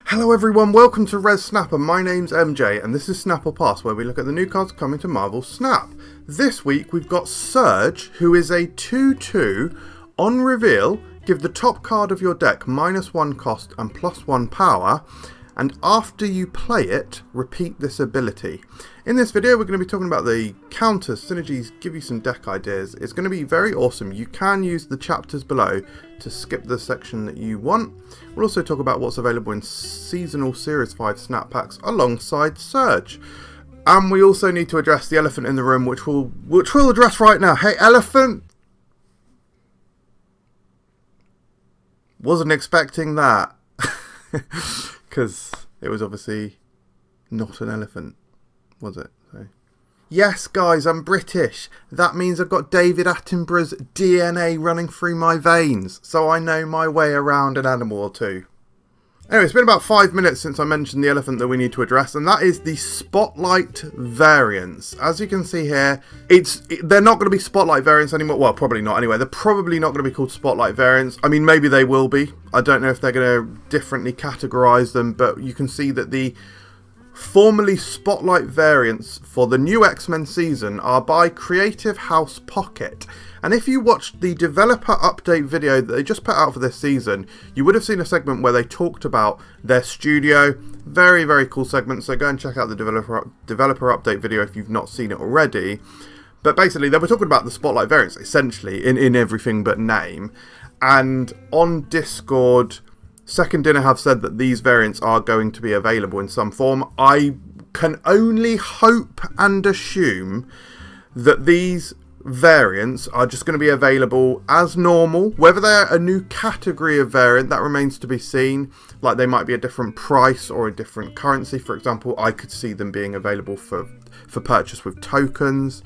Hello everyone, welcome to Res Snapper. My name's MJ and this is Snap or Pass, where we look at the new cards coming to Marvel Snap. This week we've got Surge, who is a 2/2. On reveal, give the top card of your deck -1 cost and +1 power, and after you play it, repeat this ability. In this video we're going to be talking about the counters, synergies, give you some deck ideas. It's going to be very awesome. You can use the chapters below to skip the section that you want. We'll also talk about what's available in seasonal Series 5 snap packs alongside Surge. And we also need to address the elephant in the room, which we'll address right now. Hey elephant! Wasn't expecting that. Because it was obviously not an elephant, was it? So. Yes, guys, I'm British. That means I've got David Attenborough's DNA running through my veins, so I know my way around an animal or two. Anyway, it's been about 5 minutes since I mentioned the elephant that we need to address, and that is the Spotlight variants. As you can see here, they're not going to be Spotlight variants anymore. Well, probably not anyway. They're probably not going to be called Spotlight variants. I mean, maybe they will be. I don't know if they're going to differently categorize them, but you can see that the formerly Spotlight variants for the new X-Men season are by Creative House Pocket. And if you watched the developer update video that they just put out for this season, you would have seen a segment where they talked about their studio. Very, very cool segment, so go and check out the developer update video if you've not seen it already. But basically, they were talking about the Spotlight variants, essentially, in everything but name. And on Discord, Second Dinner have said that these variants are going to be available in some form. I can only hope and assume that these variants are just going to be available as normal. Whether they're a new category of variant, that remains to be seen. Like they might be a different price or a different currency. For example, I could see them being available for purchase with tokens.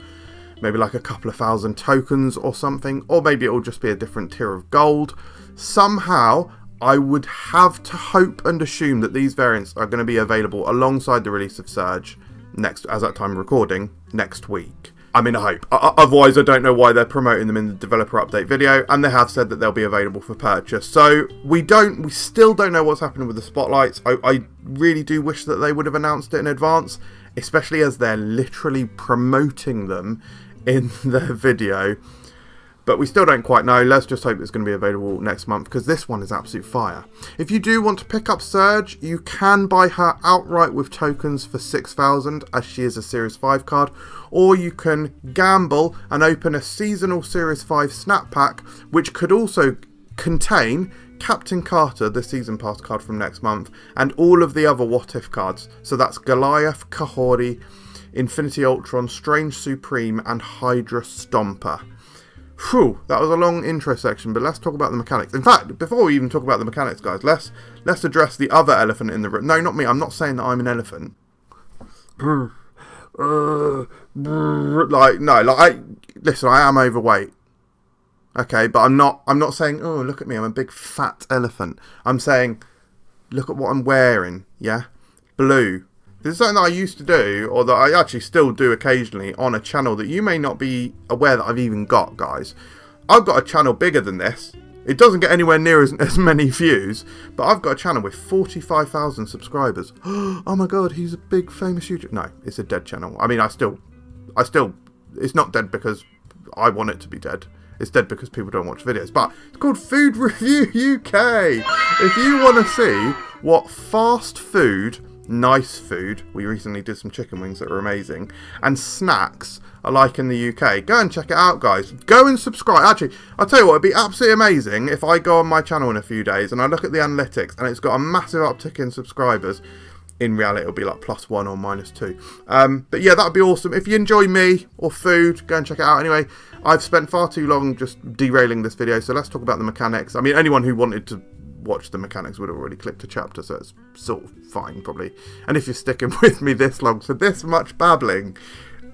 Maybe like a couple of thousand tokens or something. Or maybe it'll just be a different tier of gold. Somehow, I would have to hope and assume that these variants are going to be available alongside the release of Surge next, as at time of recording, next week. I mean, I hope. Otherwise, I don't know why they're promoting them in the developer update video, and they have said that they'll be available for purchase. So we still don't know what's happening with the Spotlights. I really do wish that they would have announced it in advance, especially as they're literally promoting them in their video. But we still don't quite know. Let's just hope it's going to be available next month, because this one is absolute fire. If you do want to pick up Surge, you can buy her outright with tokens for 6,000, as she is a Series 5 card. Or you can gamble and open a seasonal Series 5 snap pack, which could also contain Captain Carter, the Season Pass card from next month, and all of the other What If cards. So that's Goliath, Kahori, Infinity Ultron, Strange Supreme, and Hydra Stomper. Whew, that was a long intro section, but let's talk about the mechanics. In fact, before we even talk about the mechanics, guys, let's address the other elephant in the room. No, not me. I'm not saying that I'm an elephant. Listen, I am overweight. Okay, but I'm not saying, oh, look at me, I'm a big fat elephant. I'm saying, look at what I'm wearing, yeah? Blue. This is something that I used to do, or that I actually still do occasionally on a channel that you may not be aware that I've even got, guys. I've got a channel bigger than this. It doesn't get anywhere near as many views, but I've got a channel with 45,000 subscribers. Oh my god, he's a big famous YouTuber. No, it's a dead channel. I mean, I still, it's not dead because I want it to be dead. It's dead because people don't watch videos. But it's called Food Review UK. If you want to see what fast food, nice food, we recently did some chicken wings that were amazing, and snacks are like in the UK, go and check it out, guys. Go and subscribe. Actually, I'll tell you what, it'd be absolutely amazing if I go on my channel in a few days and I look at the analytics and it's got a massive uptick in subscribers. In reality, it'll be like +1 or -2. But yeah, that'd be awesome. If you enjoy me or food, go and check it out. Anyway, I've spent far too long just derailing this video, so let's talk about the mechanics. I mean, anyone who wanted to watch the mechanics would have already clicked a chapter, so it's sort of fine, probably. And if you're sticking with me this long for this much babbling,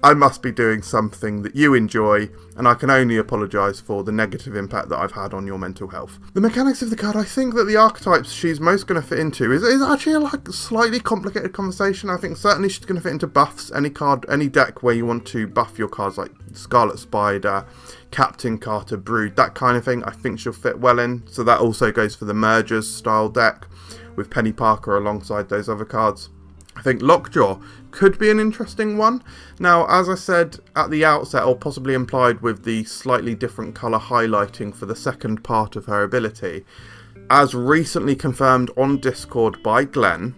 I must be doing something that you enjoy, and I can only apologise for the negative impact that I've had on your mental health. The mechanics of the card, I think that the archetypes she's most going to fit into is actually a slightly complicated conversation. I think certainly she's going to fit into buffs. Any card, any deck where you want to buff your cards, like Scarlet Spider, Captain Carter, Brood, that kind of thing, I think she'll fit well in. So that also goes for the Mergers style deck. with Penny Parker alongside those other cards. I think Lockjaw could be an interesting one. Now, as I said at the outset, or possibly implied with the slightly different colour highlighting for the second part of her ability, as recently confirmed on Discord by Glenn,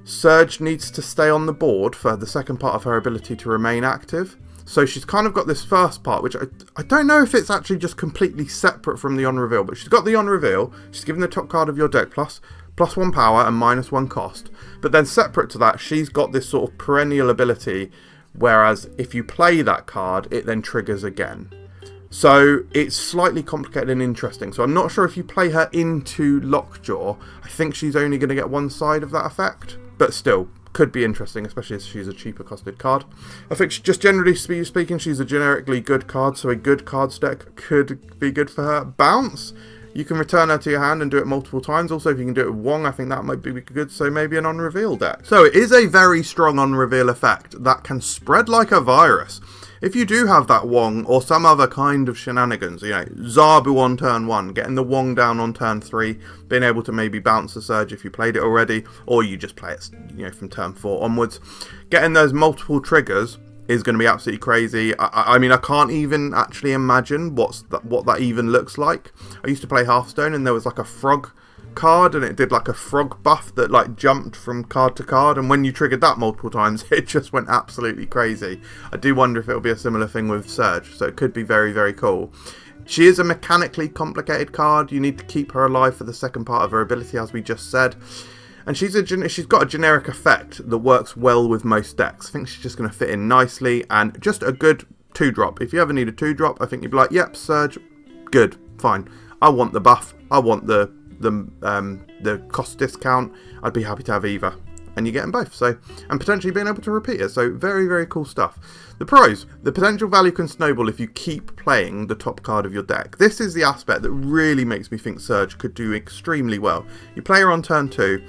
Surge needs to stay on the board for the second part of her ability to remain active. So she's kind of got this first part, which I don't know if it's actually just completely separate from the on-reveal, but she's got the on-reveal, she's given the top card of your deck +1 power and -1 cost. But then separate to that, she's got this sort of perennial ability, whereas if you play that card, it then triggers again. So it's slightly complicated and interesting. So I'm not sure if you play her into Lockjaw, I think she's only going to get one side of that effect. But still, could be interesting, especially as she's a cheaper costed card. I think just generally speaking, she's a generically good card, so a good cards deck could be good for her. Bounce, you can return her to your hand and do it multiple times. Also, if you can do it with Wong, I think that might be good, so maybe an on-reveal deck. So it is a very strong on-reveal effect that can spread like a virus. If you do have that Wong or some other kind of shenanigans, you know, Zabu on turn 1, getting the Wong down on turn 3, being able to maybe bounce the Surge if you played it already, or you just play it, you know, from turn 4 onwards, getting those multiple triggers is going to be absolutely crazy. I mean, I can't even actually imagine what that even looks like. I used to play Hearthstone and there was like a frog card and it did like a frog buff that like jumped from card to card, and when you triggered that multiple times it just went absolutely crazy. I do wonder if it'll be a similar thing with Surge, so it could be very, very cool. She is a mechanically complicated card. You need to keep her alive for the second part of her ability, as we just said. And she's got a generic effect that works well with most decks. I think she's just going to fit in nicely, and just a good 2-drop. If you ever need a 2-drop, I think you'd be like, yep, Surge, good, fine. I want the buff, I want the cost discount, I'd be happy to have either. And you get them both, so, and potentially being able to repeat it, so very, very cool stuff. The pros, the potential value can snowball if you keep playing the top card of your deck. This is the aspect that really makes me think Surge could do extremely well. You play her on turn 2,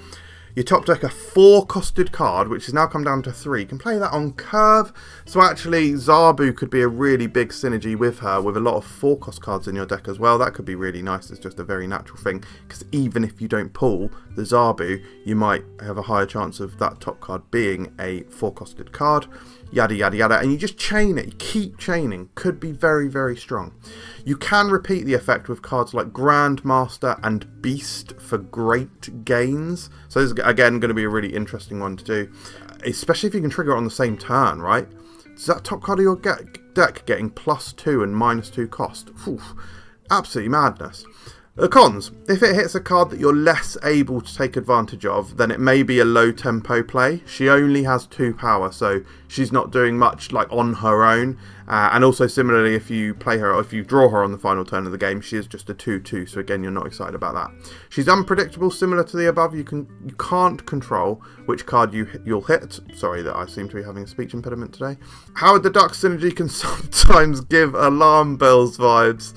you top deck a 4-costed card, which has now come down to 3. You can play that on curve, so actually Zabu could be a really big synergy with her, with a lot of 4-cost cards in your deck as well. That could be really nice. It's just a very natural thing, because even if you don't pull the Zabu, you might have a higher chance of that top card being a 4-costed card. Yada yada yada, and you just chain it, you keep chaining. Could be very, very strong. You can repeat the effect with cards like Grandmaster and Beast for great gains. So this is again going to be a really interesting one to do, especially if you can trigger it on the same turn, right? Is that top card of your deck getting +2 and -2 cost? Oof, absolutely madness. The cons, if it hits a card that you're less able to take advantage of, then it may be a low tempo play. She only has 2 power, so she's not doing much like on her own. And also similarly, if you play her or if you draw her on the final turn of the game, she is just a 2/2, so again you're not excited about that. She's unpredictable, similar to the above. You can't control which card you'll hit. Sorry that I seem to be having a speech impediment today. Howard the Duck synergy can sometimes give alarm bells vibes.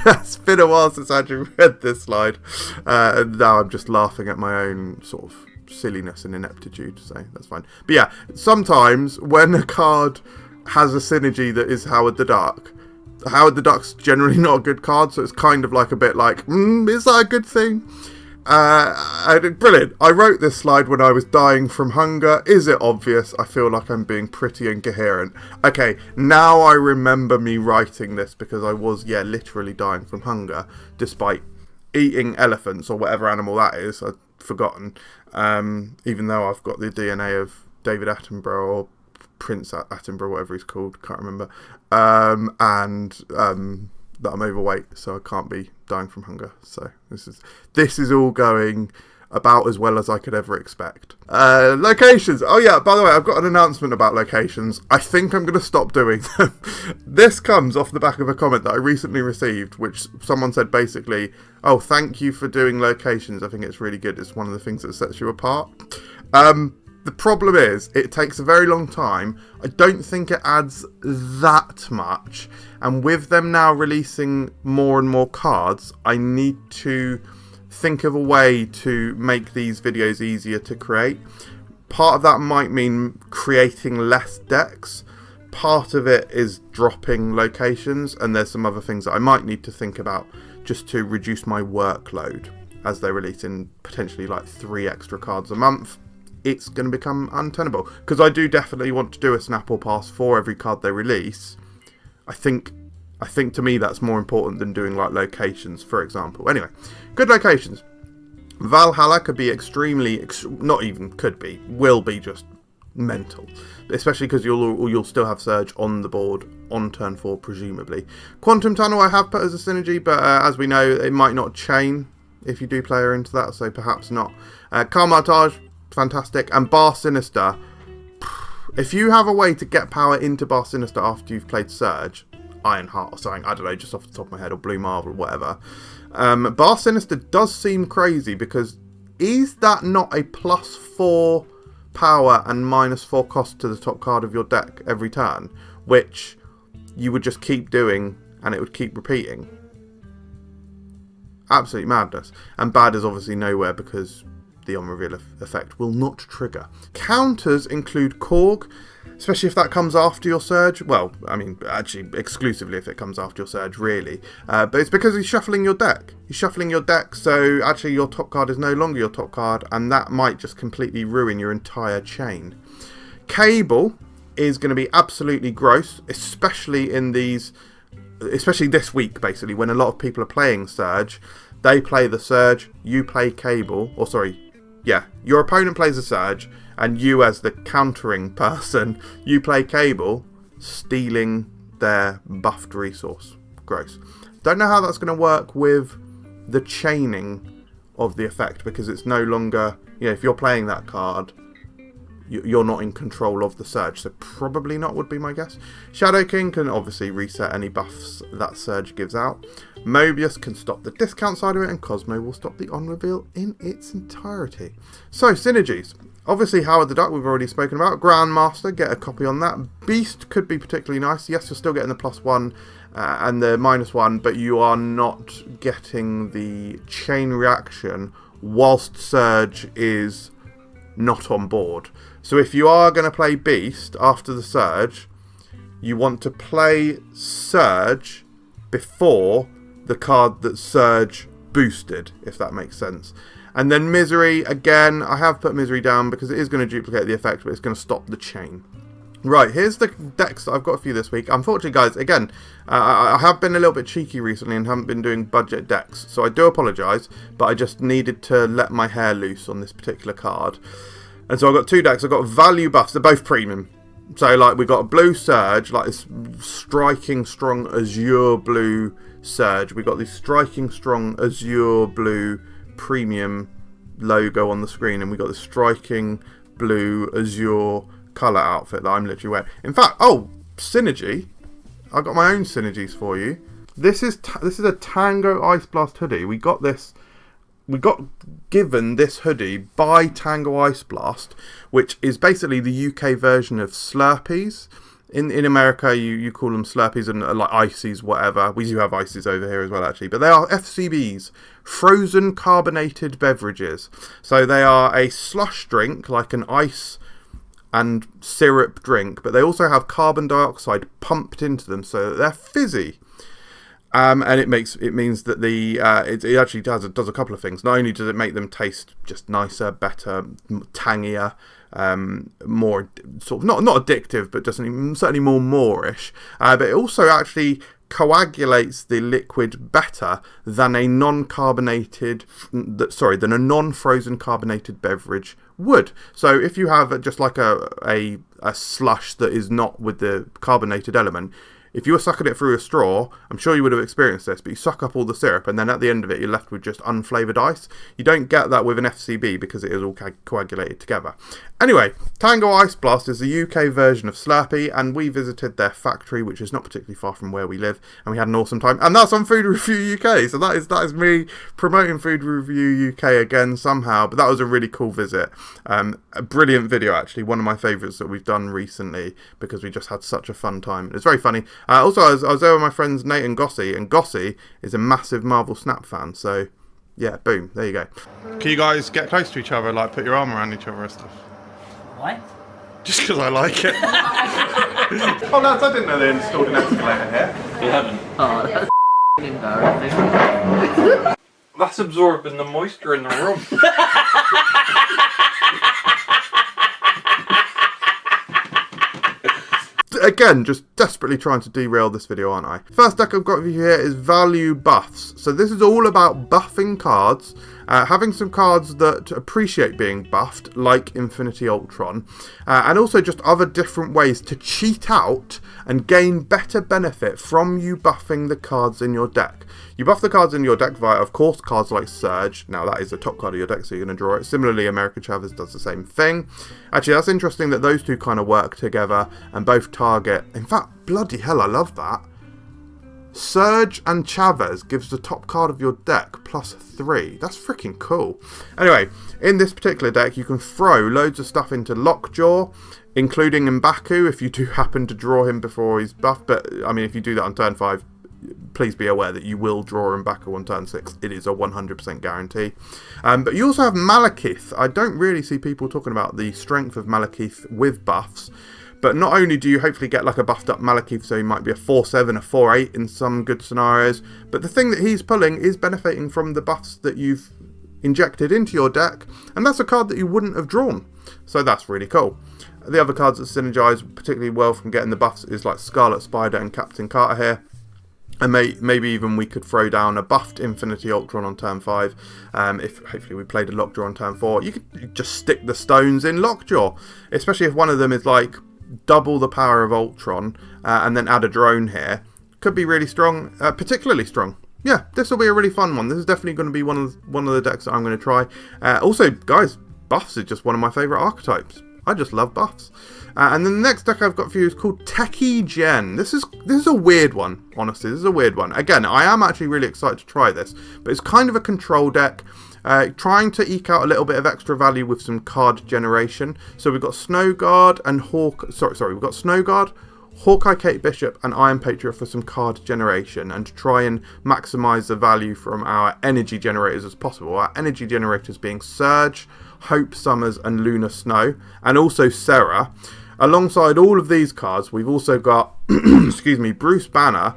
It's been a while since I actually read this slide, and now I'm just laughing at my own sort of silliness and ineptitude, so that's fine. But yeah, sometimes when a card has a synergy that is Howard the Duck, Howard the Duck's generally not a good card, so it's kind of like a bit like, is that a good thing? Brilliant. I wrote this slide when I was dying from hunger. Is it obvious? I feel like I'm being pretty incoherent. Okay, now I remember me writing this because I was, yeah, literally dying from hunger, despite eating elephants or whatever animal that is. I've forgotten. Even though I've got the DNA of David Attenborough or Prince Attenborough, whatever he's called, can't remember, and that I'm overweight, so I can't be dying from hunger. So this is all going about as well as I could ever expect. Locations. Oh yeah, by the way, I've got an announcement about locations. I think I'm going to stop doing them. This comes off the back of a comment that I recently received, which someone said basically, oh, thank you for doing locations. I think it's really good. It's one of the things that sets you apart. The problem is, it takes a very long time. I don't think it adds that much. And with them now releasing more and more cards, I need to think of a way to make these videos easier to create. Part of that might mean creating less decks. Part of it is dropping locations. And there's some other things that I might need to think about just to reduce my workload. as they release in potentially like 3 extra cards a month, it's going to become untenable. Because I do definitely want to do a snap or pass for every card they release. I think to me that's more important than doing like locations, for example. Anyway, good locations. Valhalla could be extremely, not even could be, will be just mental. Especially because you'll still have Surge on the board on turn 4, presumably. Quantum Tunnel I have put as a synergy, but as we know, it might not chain if you do play her into that, so perhaps not. Carmartage, fantastic. And Bar Sinister, if you have a way to get power into Bar Sinister after you've played Surge, Ironheart or something, I don't know, just off the top of my head, or Blue Marvel or whatever. Bar Sinister does seem crazy, because is that not a +4 power and -4 cost to the top card of your deck every turn, which you would just keep doing and it would keep repeating? Absolute madness. And bad is obviously nowhere because the on-reveal effect will not trigger. Counters include Korg, especially if that comes after your Surge. Well, I mean, actually, exclusively if it comes after your Surge, really. But it's because he's shuffling your deck. He's shuffling your deck, so actually your top card is no longer your top card, and that might just completely ruin your entire chain. Cable is going to be absolutely gross, especially this week, basically, when a lot of people are playing Surge. They play the Surge, you play Cable, or sorry, yeah, your opponent plays a Surge, and you as the countering person, you play Cable, stealing their buffed resource. Gross. Don't know how that's going to work with the chaining of the effect, because it's no longer, if you're playing that card, you're not in control of the Surge, so probably not would be my guess. Shadow King can obviously reset any buffs that Surge gives out. Mobius can stop the discount side of it, and Cosmo will stop the on-reveal in its entirety. So, synergies. Obviously, Howard the Duck we've already spoken about. Grandmaster, get a copy on that. Beast could be particularly nice. Yes, you're still getting the +1 and the -1, but you are not getting the chain reaction whilst Surge is not on board. So if you are going to play Beast after the Surge, you want to play Surge before the card that Surge boosted, if that makes sense. And then Misery, again, I have put Misery down because it is going to duplicate the effect, but it's going to stop the chain. Right, here's the decks that I've got for you this week. Unfortunately, guys, again, I have been a little bit cheeky recently and haven't been doing budget decks, so I do apologise, but I just needed to let my hair loose on this particular card. And so I've got 2 decks. I've got value buffs. They're both premium. So, like, we've got a blue Surge, like this striking strong azure blue Surge. We've got this striking strong azure blue premium logo on the screen. And we've got this striking blue azure colour outfit that I'm literally wearing. In fact, Synergy. I've got my own Synergies for you. This is a Tango Ice Blast hoodie. We got given this hoodie by Tango Ice Blast, which is basically the UK version of Slurpees. In America, you call them Slurpees and like Ices, whatever. We do have Ices over here as well, actually. But they are FCBs, frozen carbonated beverages. So they are a slush drink, like an ice and syrup drink. But they also have carbon dioxide pumped into them so that they're fizzy. And it means that it actually does a couple of things. Not only does it make them taste just nicer, better, tangier, more sort of not addictive, but just certainly more Moorish. But it also actually coagulates the liquid better than a non-frozen carbonated beverage would. So if you have just like a slush that is not with the carbonated element, if you were sucking it through a straw, I'm sure you would have experienced this, but you suck up all the syrup and then at the end of it you're left with just unflavoured ice. You don't get that with an FCB because it is all coagulated together. Anyway, Tango Ice Blast is the UK version of Slurpee, and we visited their factory, which is not particularly far from where we live, and we had an awesome time. And that's on Food Review UK, so that is me promoting Food Review UK again somehow, but that was a really cool visit. A brilliant video, actually, one of my favourites that we've done recently, because we just had such a fun time. It was very funny. Also, I was there with my friends Nate and Gossie, and Gossie is a massive Marvel Snap fan, so yeah, boom, there you go. Can you guys get close to each other, like put your arm around each other and stuff? Why? Just because I like it. Oh lads, I didn't know they installed an escalator here. You haven't? Oh, that's embarrassing. That's absorbing the moisture in the room. Again, just desperately trying to derail this video, aren't I? First deck I've got for you here is value buffs. So this is all about buffing cards, having some cards that appreciate being buffed, like Infinity Ultron, and also just other different ways to cheat out and gain better benefit from you buffing the cards in your deck. You buff the cards in your deck via, of course, cards like Surge. Now, that is the top card of your deck, so you're going to draw it. Similarly, America Chavez does the same thing. Actually, that's interesting that those two kind of work together and both target. In fact, bloody hell, I love that. Surge and Chavez gives the top card of your deck +3. That's freaking cool. Anyway, in this particular deck, you can throw loads of stuff into Lockjaw, including M'Baku if you do happen to draw him before he's buffed. But, I mean, if you do that on turn 5, please be aware that you will draw M'Baku on turn 6. It is a 100% guarantee. But you also have Malekith. I don't really see people talking about the strength of Malekith with buffs. But not only do you hopefully get like a buffed up Malekith, so he might be a 4/7, a 4/8 in some good scenarios, but the thing that he's pulling is benefiting from the buffs that you've injected into your deck, and that's a card that you wouldn't have drawn. So that's really cool. The other cards that synergize particularly well from getting the buffs is like Scarlet Spider and Captain Carter here. And maybe even we could throw down a buffed Infinity Ultron on turn 5. If hopefully we played a Lockjaw on turn 4. You could just stick the stones in Lockjaw. Especially if one of them is like double the power of Ultron and then add a drone here. Could be really strong, particularly strong. Yeah, this will be a really fun one. This is definitely going to be one of the decks that I'm going to try. Also, guys, buffs is just one of my favourite archetypes. I just love buffs. And then the next deck I've got for you is called Techie Gen. This is a weird one, honestly. This is a weird one. Again, I am actually really excited to try this, but it's kind of a control deck, trying to eke out a little bit of extra value with some card generation. So we've got Snow Guard and we've got Snow Guard, Hawkeye Kate Bishop, and Iron Patriot for some card generation, and to try and maximise the value from our energy generators as possible. Our energy generators being Surge, Hope Summers, and Lunar Snow, and also Serra. Alongside all of these cards, we've also got, excuse me, Bruce Banner.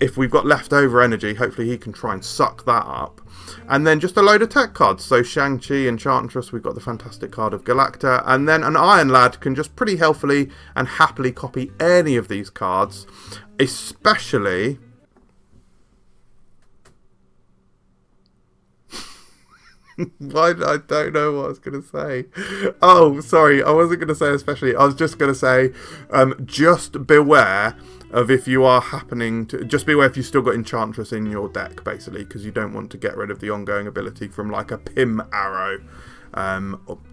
If we've got leftover energy, hopefully he can try and suck that up. And then just a load of tech cards. So Shang-Chi, Enchantress, we've got the fantastic card of Galacta. And then an Iron Lad can just pretty healthily and happily copy any of these cards. Especially... I don't know what I was going to say. Oh, sorry. I wasn't going to say especially. I was just going to say, just beware of if you are happening to... Just beware if you've still got Enchantress in your deck, basically, because you don't want to get rid of the ongoing ability from, like, a Pym Arrow.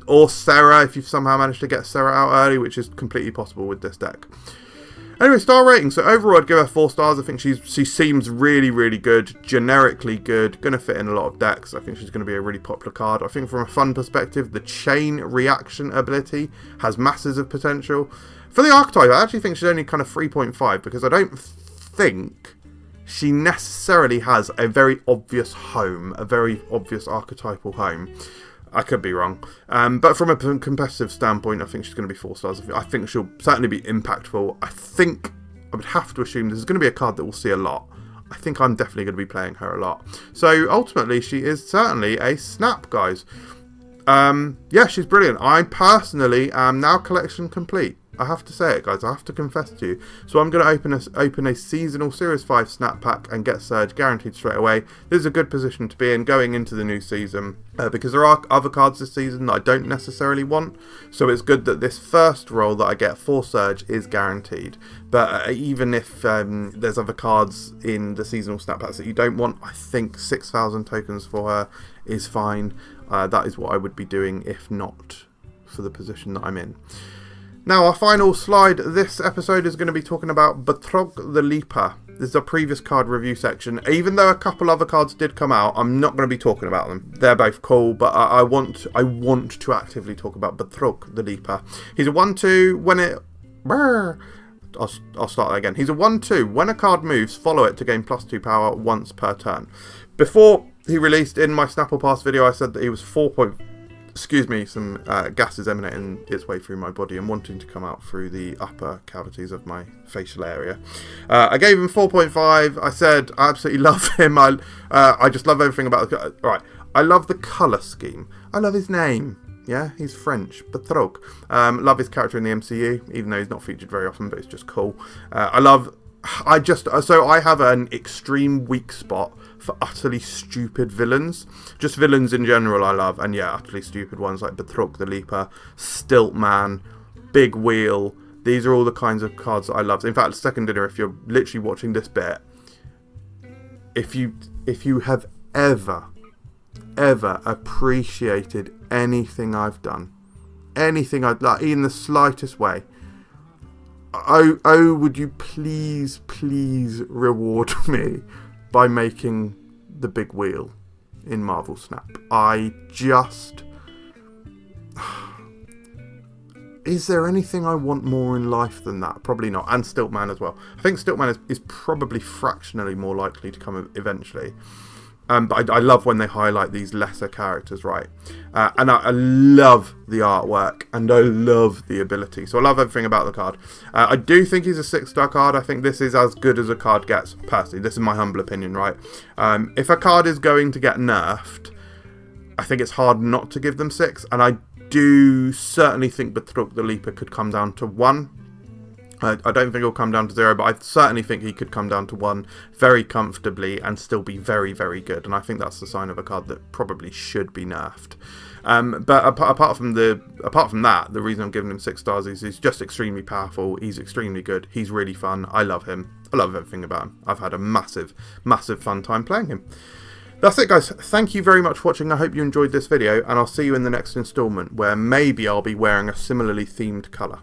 Or Serra, if you've somehow managed to get Serra out early, which is completely possible with this deck. Anyway, star rating. So overall, I'd give her 4 stars. I think she seems really, really good. Generically good. Going to fit in a lot of decks. I think she's going to be a really popular card. I think from a fun perspective, the chain reaction ability has masses of potential. For the archetype, I actually think she's only kind of 3.5 because I don't think she necessarily has a very obvious home, a very obvious archetypal home. I could be wrong. But from a competitive standpoint, I think she's going to be 4 stars. I think she'll certainly be impactful. I would have to assume this is going to be a card that we'll see a lot. I think I'm definitely going to be playing her a lot. So ultimately, she is certainly a snap, guys. Yeah, she's brilliant. I personally am now collection complete. I have to say it, guys. I have to confess to you. So I'm going to open a seasonal Series 5 snap pack and get Surge guaranteed straight away. This is a good position to be in going into the new season because there are other cards this season that I don't necessarily want. So it's good that this first roll that I get for Surge is guaranteed. But even if there's other cards in the seasonal snap packs that you don't want, I think 6,000 tokens for her is fine. That is what I would be doing if not for the position that I'm in. Now, our final slide this episode is going to be talking about Batroc the Leaper. This is a previous card review section. Even though a couple other cards did come out, I'm not going to be talking about them. They're both cool, but I want to actively talk about Batroc the Leaper. He's a 1/2 when it... I'll start that again. He's a 1/2. When a card moves, follow it to gain +2 power once per turn. Before he released in my Snapple Pass video, I said that he was 4.5 excuse me, some gases emanating its way through my body and wanting to come out through the upper cavities of my facial area. I gave him 4.5. I said I absolutely love him. I just love everything about the... Right, I love the colour scheme. I love his name. Yeah, he's French. Batroc. Love his character in the MCU, even though he's not featured very often, but it's just cool. So I have an extreme weak spot for utterly stupid villains. Just villains in general I love, and yeah, utterly stupid ones like Batroc the Leaper, Stiltman, Big Wheel. These are all the kinds of cards that I love. In fact, second dinner, if you're literally watching this bit, if you have ever appreciated anything I've done, anything I'd like, in the slightest way, oh, would you please reward me by making the Big Wheel in Marvel Snap? Is there anything I want more in life than that? Probably not. And Stiltman as well. I think Stiltman is probably fractionally more likely to come eventually. But I love when they highlight these lesser characters, right? And I love the artwork, and I love the ability. So I love everything about the card. I do think he's a 6-star card. I think this is as good as a card gets, personally. This is my humble opinion, right? If a card is going to get nerfed, I think it's hard not to give them 6. And I do certainly think Batroc the Leaper could come down to 1. I don't think it'll come down to 0, but I certainly think he could come down to 1 very comfortably and still be very, very good. And I think that's the sign of a card that probably should be nerfed. But apart from that, the reason I'm giving him 6 stars is he's just extremely powerful. He's extremely good. He's really fun. I love him. I love everything about him. I've had a massive fun time playing him. That's it, guys. Thank you very much for watching. I hope you enjoyed this video, and I'll see you in the next installment where maybe I'll be wearing a similarly themed colour.